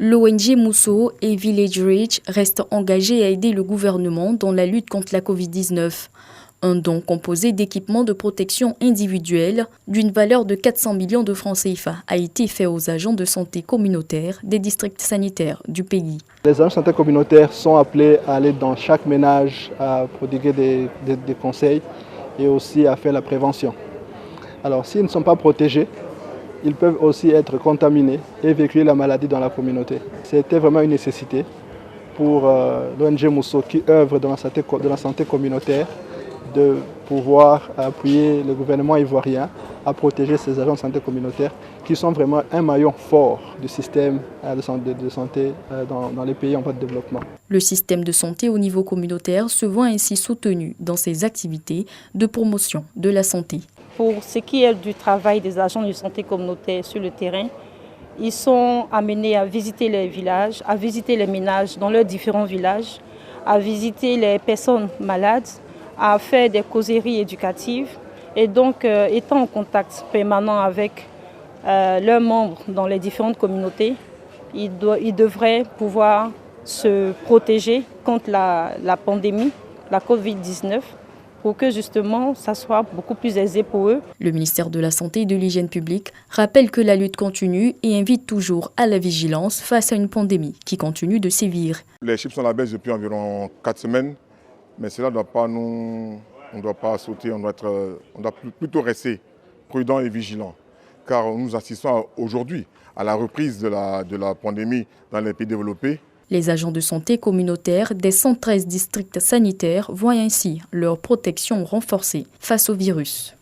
L'ONG Mousso et Village Reach restent engagés à aider le gouvernement dans la lutte contre la Covid-19. Un don composé d'équipements de protection individuelle d'une valeur de 400 millions de francs CFA a été fait aux agents de santé communautaires des districts sanitaires du pays. Les agents de santé communautaires sont appelés à aller dans chaque ménage à prodiguer des conseils et aussi à faire la prévention. Alors s'ils ne sont pas protégés, ils peuvent aussi être contaminés et véhiculer la maladie dans la communauté. C'était vraiment une nécessité pour l'ONG Mousso qui œuvre dans la santé communautaire de pouvoir appuyer le gouvernement ivoirien à protéger ces agents de santé communautaire qui sont vraiment un maillon fort du système de santé dans les pays en voie de développement. Le système de santé au niveau communautaire se voit ainsi soutenu dans ses activités de promotion de la santé. Pour ce qui est du travail des agents de santé communautaire sur le terrain, ils sont amenés à visiter les villages, à visiter les ménages dans leurs différents villages, à visiter les personnes malades, à faire des causeries éducatives et donc étant en contact permanent avec leurs membres dans les différentes communautés, ils devraient pouvoir se protéger contre la pandémie, la Covid-19, pour que justement ça soit beaucoup plus aisé pour eux. Le ministère de la Santé et de l'Hygiène publique rappelle que la lutte continue et invite toujours à la vigilance face à une pandémie qui continue de sévir. Les chiffres sont à la baisse depuis environ 4 semaines. Mais cela ne doit pas on ne doit pas sauter, on doit plutôt rester prudent et vigilant. Car nous assistons aujourd'hui à la reprise de la pandémie dans les pays développés. Les agents de santé communautaires des 113 districts sanitaires voient ainsi leur protection renforcée face au virus.